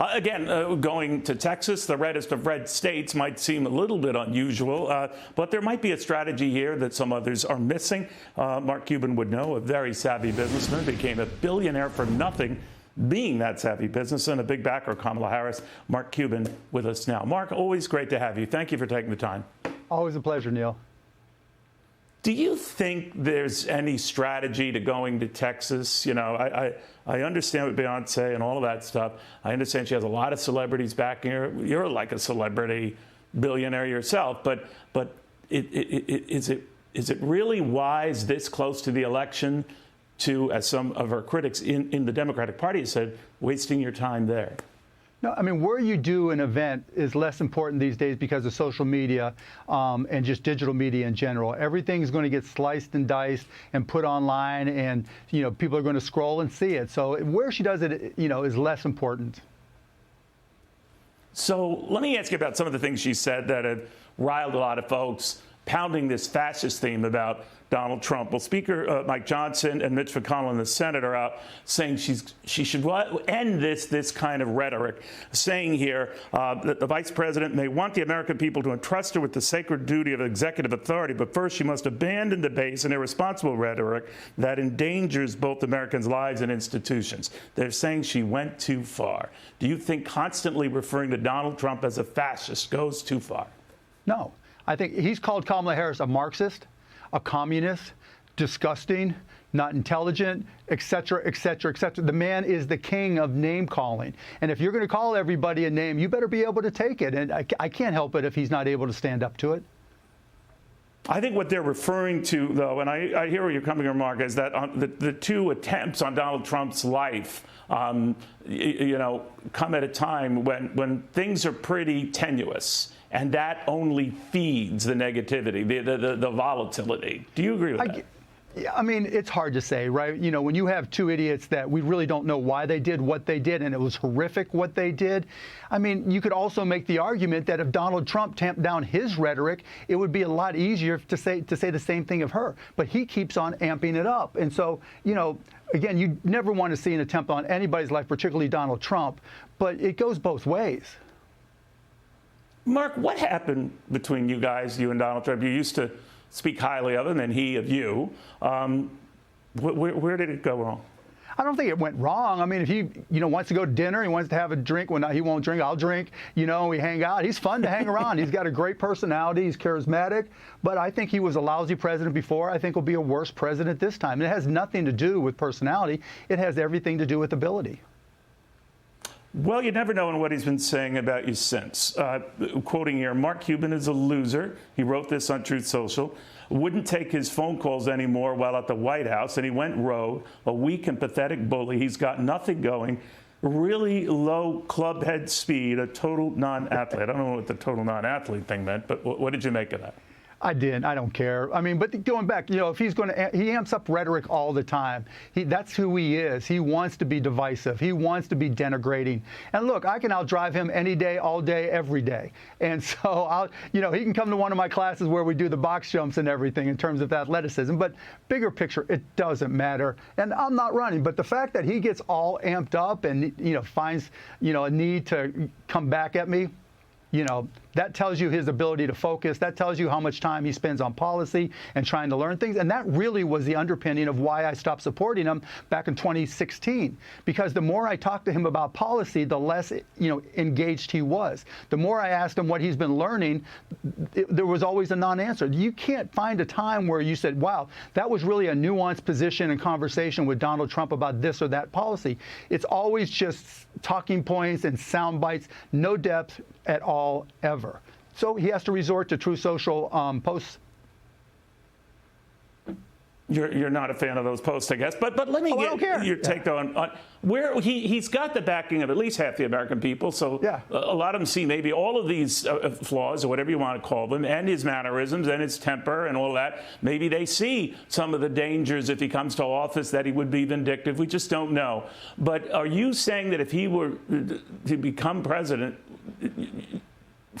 Again, going to Texas, the reddest of red states, might seem a little bit unusual, but there might be a strategy here that some others are missing. Mark Cuban would know, a very savvy businessman, became a billionaire for nothing, being that savvy business, and a big backer of Kamala Harris. Mark Cuban with us now. Mark, always great to have you. Thank you for taking the time. Always a pleasure, Neil. Do you think there's any strategy to going to Texas? You know, I understand with Beyonce and all of that stuff. I understand she has a lot of celebrities backing her. You're like a celebrity billionaire yourself, but is it really wise this close to the election to, as some of our critics in the Democratic Party said, wasting your time there? No, I mean, where you do an event is less important these days because of social media and just digital media in general. Everything's going to get sliced and diced and put online, and, you know, people are going to scroll and see it. So where she does it, you know, is less important. So let me ask you about some of the things she said that had riled a lot of folks, pounding this fascist theme about Donald Trump. Well, Speaker Mike Johnson and Mitch McConnell in the Senate are out saying she should end this kind of rhetoric, saying here that the vice president may want the American people to entrust her with the sacred duty of executive authority, but first she must abandon the base and irresponsible rhetoric that endangers both Americans' lives and institutions. They're saying she went too far. Do you think constantly referring to Donald Trump as a fascist goes too far? No. I think he's called Kamala Harris a Marxist, a communist, disgusting, not intelligent, et cetera, et cetera, et cetera. The man is the king of name calling. And if you're going to call everybody a name, you better be able to take it. And I can't help it if he's not able to stand up to it. I think what they're referring to, though, and I hear where you're coming from, Mark, is that the two attempts on Donald Trump's life, you know, come at a time when things are pretty tenuous. And that only feeds the negativity, the volatility. Do you agree with that? Yeah, I mean, it's hard to say, right? You know, when you have two idiots that we really don't know why they did what they did, and it was horrific what they did. I mean, you could also make the argument that if Donald Trump tamped down his rhetoric, it would be a lot easier to say the same thing of her. But he keeps on amping it up. And so, you know, again, you never want to see an attempt on anybody's life, particularly Donald Trump, but it goes both ways. Mark, what happened between you guys, you and Donald Trump? You used to speak highly of him, and he of you. Where did it go wrong? I don't think it went wrong. I mean, if he, you know, wants to go to dinner, he wants to have a drink. When he won't drink, I'll drink. You know, we hang out. He's fun to hang around. He's got a great personality. He's charismatic. But I think he was a lousy president before. I think he'll be a worse president this time. And it has nothing to do with personality. It has everything to do with ability. Well, you never know in what he's been saying about you since. Quoting here, Mark Cuban is a loser. He wrote this on Truth Social. Wouldn't take his phone calls anymore while at the White House, and he went rogue, a weak and pathetic bully. He's got nothing going. Really low club head speed, a total non-athlete. I don't know what the total non-athlete thing meant, but what did you make of that? I didn't. I don't care. I mean, but going back, you know, if he's going to, he amps up rhetoric all the time. That's who he is. He wants to be divisive. He wants to be denigrating. And look, I can outdrive him any day, all day, every day. And so, you know, he can come to one of my classes where we do the box jumps and everything in terms of athleticism. But bigger picture, it doesn't matter. And I'm not running. But the fact that he gets all amped up and, you know, finds, you know, a need to come back at me, you know, that tells you his ability to focus. That tells you how much time he spends on policy and trying to learn things. And that really was the underpinning of why I stopped supporting him back in 2016. Because the more I talked to him about policy, the less, you know, engaged he was. The more I asked him what he's been learning, there was always a non-answer. You can't find a time where you said, wow, that was really a nuanced position and conversation with Donald Trump about this or that policy. It's always just talking points and sound bites, no depth at all, ever. So he has to resort to True Social posts. You're not a fan of those posts, I guess. But let me get your take on where he's got the backing of at least half the American people. So a lot of them see maybe all of these flaws, or whatever you want to call them, and his mannerisms and his temper and all that. Maybe they see some of the dangers if he comes to office, that he would be vindictive. We just don't know. But are you saying that if he were to become president,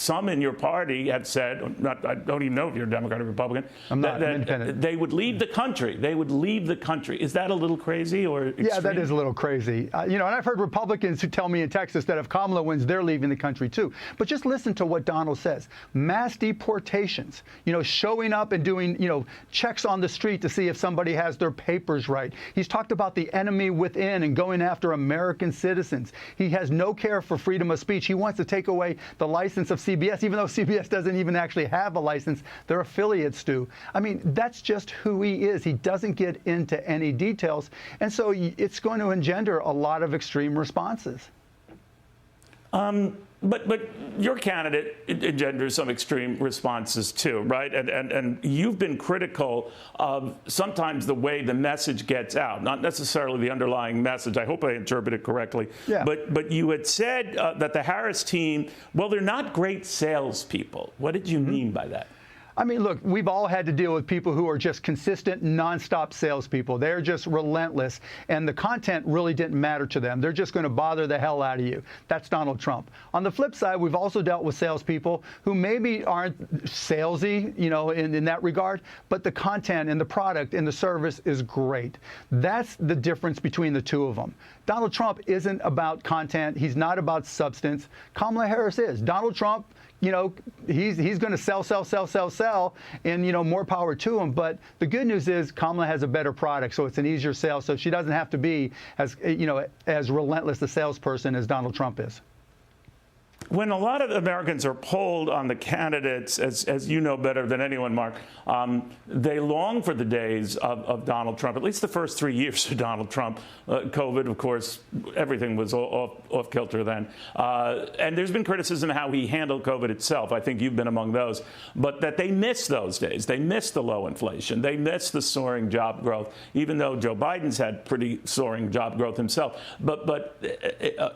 some in your party have said, I don't even know if you're a Democrat or Republican, I'm not, I'm that independent. they would leave the country. They would leave the country. Is that a little crazy or extreme? Yeah, that is a little crazy. And I've heard Republicans who tell me in Texas that if Kamala wins, they're leaving the country too. But just listen to what Donald says. Mass deportations, showing up and doing, checks on the street to see if somebody has their papers right. He's talked about the enemy within and going after American citizens. He has no care for freedom of speech. He wants to take away the license of CBS, even though CBS doesn't even actually have a license. Their affiliates do. I mean, that's just who he is. He doesn't get into any details. And so it's going to engender a lot of extreme responses. But your candidate engenders some extreme responses too, right? And you've been critical of sometimes the way the message gets out, not necessarily the underlying message. I hope I interpret it correctly. Yeah. But you had said that the Harris team, well, they're not great salespeople. What did you mean by that? I mean, look, we've all had to deal with people who are just consistent, nonstop salespeople. They're just relentless, and the content really didn't matter to them. They're just going to bother the hell out of you. That's Donald Trump. On the flip side, we've also dealt with salespeople who maybe aren't salesy, in that regard, but the content and the product and the service is great. That's the difference between the two of them. Donald Trump isn't about content. He's not about substance. Kamala Harris is. Donald Trump, he's going to sell, and, more power to him. But the good news is Kamala has a better product, so it's an easier sale. So she doesn't have to be as relentless a salesperson as Donald Trump is. When a lot of Americans are polled on the candidates, as you know better than anyone, Mark, they long for the days of Donald Trump, at least the first 3 years of Donald Trump. COVID, of course, everything was off kilter then. And there's been criticism of how he handled COVID itself. I think you've been among those. But that they miss those days. They miss the low inflation. They miss the soaring job growth, even though Joe Biden's had pretty soaring job growth himself. But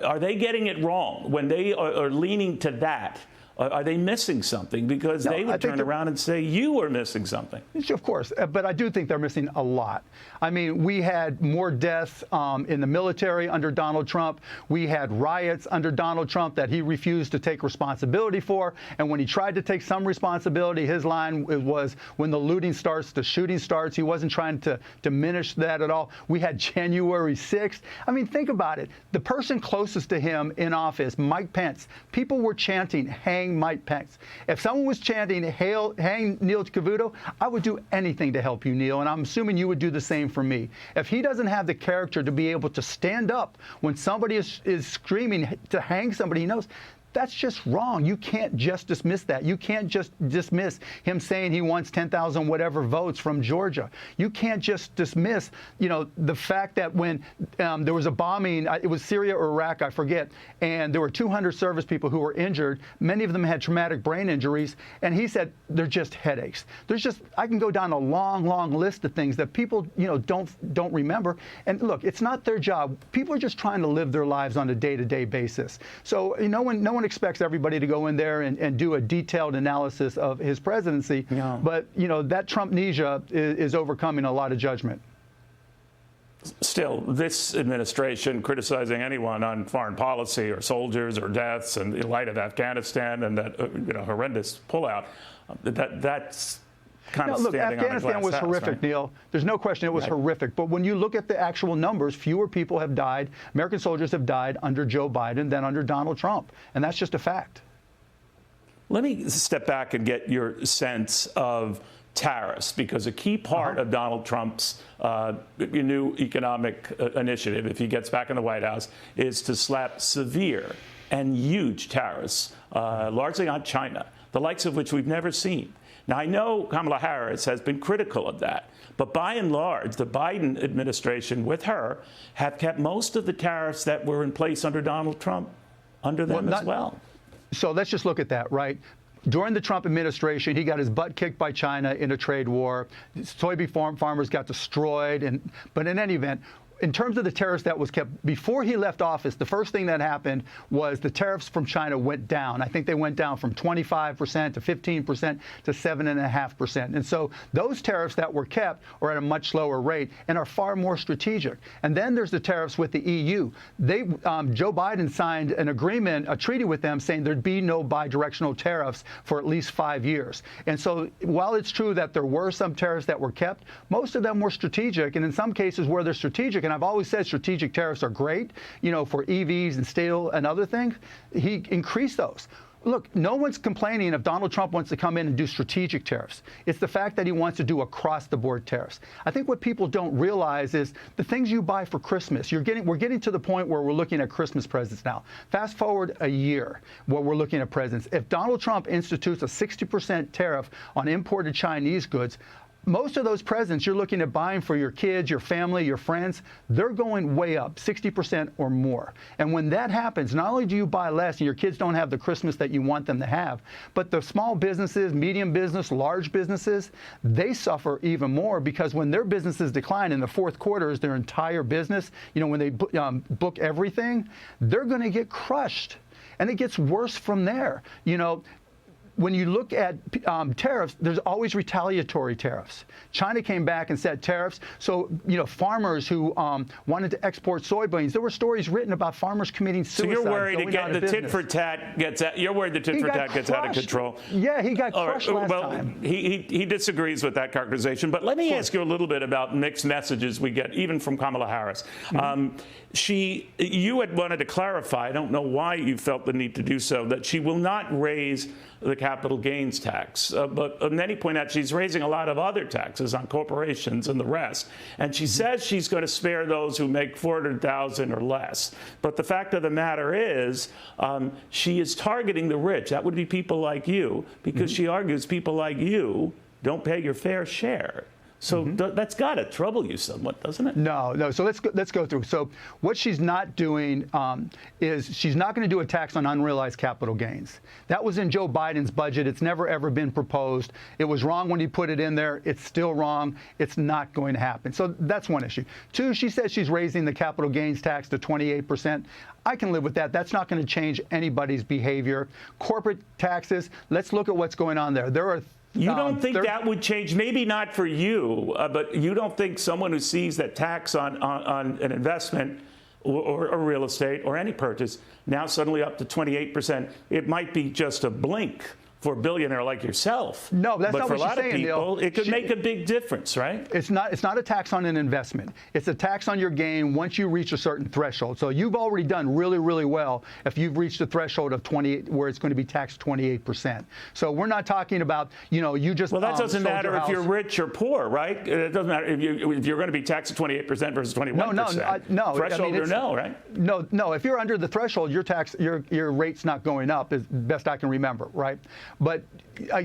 are they getting it wrong when they are leaning to that? Are they missing something? Because they would turn around and say you are missing something. Of course, but I do think they're missing a lot. I mean, we had more deaths in the military under Donald Trump. We had riots under Donald Trump that he refused to take responsibility for. And when he tried to take some responsibility, his line was, when the looting starts, the shooting starts. He wasn't trying to diminish that at all. We had January 6th. I mean, think about it. The person closest to him in office, Mike Pence, people were chanting, hang Mike Pence. If someone was chanting, hang Neil Cavuto, I would do anything to help you, Neil, and I'm assuming you would do the same for me. If he doesn't have the character to be able to stand up when somebody is screaming to hang somebody he knows, that's just wrong. You can't just dismiss that. You can't just dismiss him saying he wants 10,000 whatever votes from Georgia. You can't just dismiss, the fact that when there was a bombing, it was Syria or Iraq, I forget, and there were 200 service people who were injured. Many of them had traumatic brain injuries, and he said they're just headaches. I can go down a long, long list of things that people, don't remember. And look, it's not their job. People are just trying to live their lives on a day-to-day basis. So no one expects everybody to go in there and do a detailed analysis of his presidency. Yeah. But, that Trump-nesia is overcoming a lot of judgment. Still, this administration criticizing anyone on foreign policy or soldiers or deaths in light of Afghanistan and that horrendous pullout, that's kind of standing on a glass house. Afghanistan was horrific, right? Neil. There's no question it was horrific. But when you look at the actual numbers, fewer people have died, American soldiers have died under Joe Biden than under Donald Trump. And that's just a fact. Let me step back and get your sense of tariffs, because a key part of Donald Trump's new economic initiative, if he gets back in the White House, is to slap severe and huge tariffs, largely on China, the likes of which we've never seen. Now, I know Kamala Harris has been critical of that, but by and large, the Biden administration with her have kept most of the tariffs that were in place under Donald Trump under them as well. So let's just look at that, right? During the Trump administration, he got his butt kicked by China in a trade war. Soybean farmers got destroyed. But in any event, in terms of the tariffs that was kept, before he left office, the first thing that happened was the tariffs from China went down. I think they went down from 25% to 15% to 7.5%. And so those tariffs that were kept are at a much lower rate and are far more strategic. And then there's the tariffs with the EU. Joe Biden signed an agreement, a treaty with them saying there'd be no bidirectional tariffs for at least 5 years. And so while it's true that there were some tariffs that were kept, most of them were strategic. And in some cases where they're strategic, and I've always said strategic tariffs are great, for EVs and steel and other things, he increased those. Look, no one's complaining if Donald Trump wants to come in and do strategic tariffs. It's the fact that he wants to do across-the-board tariffs. I think what people don't realize is the things you buy for Christmas. We're getting to the point where we're looking at Christmas presents now. Fast forward a year where we're looking at presents. If Donald Trump institutes a 60% tariff on imported Chinese goods, most of those presents you're looking at buying for your kids, your family, your friends, they're going way up, 60% or more. And when that happens, not only do you buy less and your kids don't have the Christmas that you want them to have, but the small businesses, medium business, large businesses, they suffer even more because when their businesses decline in the fourth quarter is their entire business, when they book everything, they're going to get crushed. And it gets worse from there. When you look at tariffs, there's always retaliatory tariffs. China came back and set tariffs. So, farmers who wanted to export soybeans, there were stories written about farmers committing suicide. So you're worried the tit for tat gets out. You're worried the tit for tat gets out of control. Yeah, he got crushed last time. He disagrees with that characterization. But let me ask you a little bit about mixed messages we get, even from Kamala Harris. You had wanted to clarify, I don't know why you felt the need to do so, that she will not raise the capital gains tax. But many point out she's raising a lot of other taxes on corporations and the rest. And she says she's going to spare those who make $400,000 or less. But the fact of the matter is she is targeting the rich. That would be people like you, because she argues people like you don't pay your fair share. So that's got to trouble you somewhat, doesn't it? No. So let's go through. So what she's not doing is she's not going to do a tax on unrealized capital gains. That was in Joe Biden's budget. It's never, ever been proposed. It was wrong when he put it in there. It's still wrong. It's not going to happen. So that's one issue. Two, she says she's raising the capital gains tax to 28%. I can live with that. That's not going to change anybody's behavior. Corporate taxes, let's look at what's going on there. You don't think that would change? Maybe not for you, but you don't think someone who sees that tax on an investment or real estate or any purchase now suddenly up to 28%, it might be just a blink for a billionaire like yourself. No, that's not what she's saying, But for a lot of people, Neil, it could make a big difference, right? It's not a tax on an investment. It's a tax on your gain once you reach a certain threshold. So you've already done really, really well if you've reached a threshold of 28, where it's going to be taxed 28%. So we're not talking about, you just Well, that doesn't matter if you're rich or poor, right? It doesn't matter if you're going to be taxed at 28% versus 21%. No. Threshold or no, right? No. If you're under the threshold, your rate's not going up, as best I can remember, right? But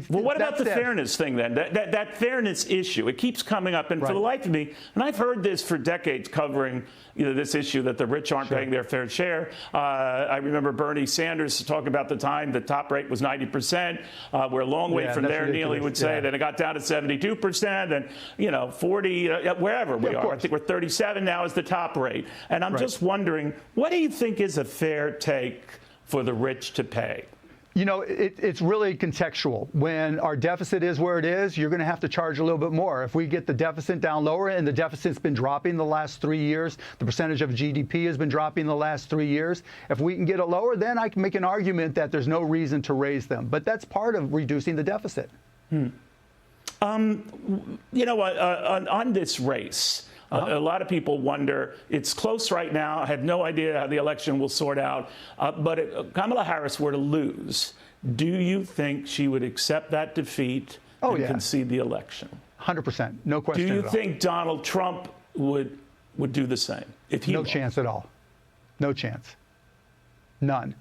what about the fairness thing then? That fairness issue, it keeps coming up, and for the life of me, and I've heard this for decades covering this issue that the rich aren't paying their fair share. I remember Bernie Sanders talking about the time the top rate was 90%. We're a long way from there, Neil, he would say. Then it got down to 72%, and 40, wherever we are. I think we're 37 now is the top rate. And I'm just wondering, what do you think is a fair take for the rich to pay? It's really contextual. When our deficit is where it is, you're going to have to charge a little bit more. If we get the deficit down lower, and the deficit's been dropping the last 3 years, the percentage of GDP has been dropping the last 3 years. If we can get it lower, then I can make an argument that there's no reason to raise them. But that's part of reducing the deficit. On this race, a lot of people wonder, it's close right now. I have no idea how the election will sort out. But if Kamala Harris were to lose, do you think she would accept that defeat and concede the election? 100%. No question at all. Do you think Donald Trump would do the same if he No lost? chance at all. No chance. None.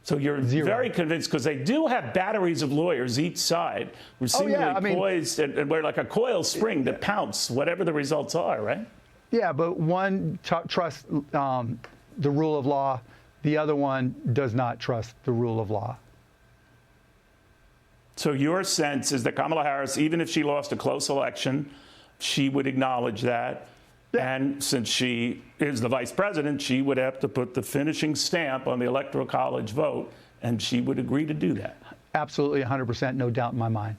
So you're very convinced, because they do have batteries of lawyers each side, who seemingly poised and we're like a coiled spring that pounce whatever the results are, right? Yeah, but one trusts the rule of law. The other one does not trust the rule of law. So your sense is that Kamala Harris, even if she lost a close election, she would acknowledge that. And since she is the vice president, she would have to put the finishing stamp on the Electoral College vote, and she would agree to do that. Absolutely, 100%, no doubt in my mind.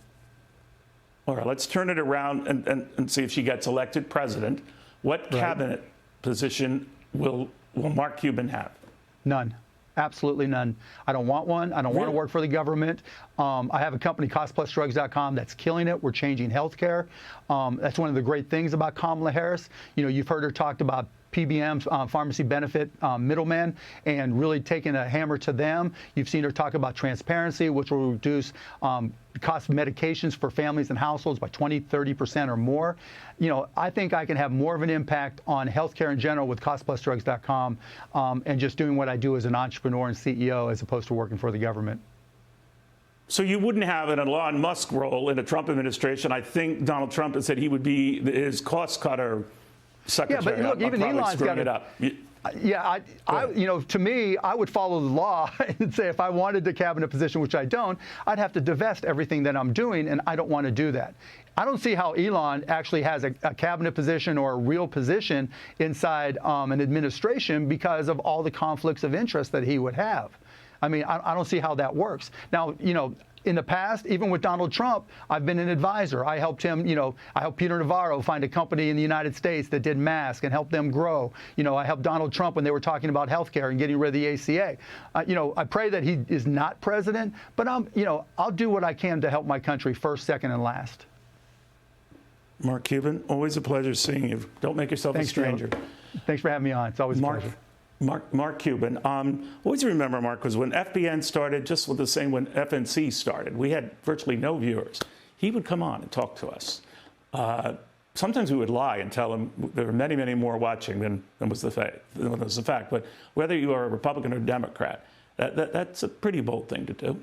All right, let's turn it around and see if she gets elected president. What cabinet position will Mark Cuban have? None. Absolutely none. I don't want one. I don't want to work for the government. I have a company, costplusdrugs.com, that's killing it. We're changing healthcare. That's one of the great things about Kamala Harris. You know, you've heard her talked about PBMs, pharmacy benefit middlemen, and really taking a hammer to them. You've seen her talk about transparency, which will reduce the cost of medications for families and households by 20, 30% or more. You know, I think I can have more of an impact on healthcare in general with costplusdrugs.com and just doing what I do as an entrepreneur and CEO as opposed to working for the government. So you wouldn't have an Elon Musk role in a Trump administration. I think Donald Trump has said he would be his cost cutter secretary. Yeah, but look, even Elon's got it up. Yeah, you know, to me, I would follow the law and say if I wanted the cabinet position, which I don't, I'd have to divest everything that I'm doing, and I don't want to do that. I don't see how Elon actually has a cabinet position or a real position inside an administration because of all the conflicts of interest that he would have. I mean, I don't see how that works. Now, you know, in the past, even with Donald Trump, I've been an advisor. I helped him, you know, I helped Peter Navarro find a company in the United States that did masks and helped them grow. You know, I helped Donald Trump when they were talking about health care and getting rid of the ACA. You know, I pray that he is not president, but you know, I'll do what I can to help my country first, second, and last. Mark Cuban, always a pleasure seeing you. Don't make yourself a stranger. Thanks for having me on. It's always a pleasure. Mark Cuban. Always remember, Mark, was when FBN started, just with the same when FNC started, we had virtually no viewers. He would come on and talk to us. Sometimes we would lie and tell him there were many, many more watching than was the fact. But whether you are a Republican or Democrat, that's a pretty bold thing to do.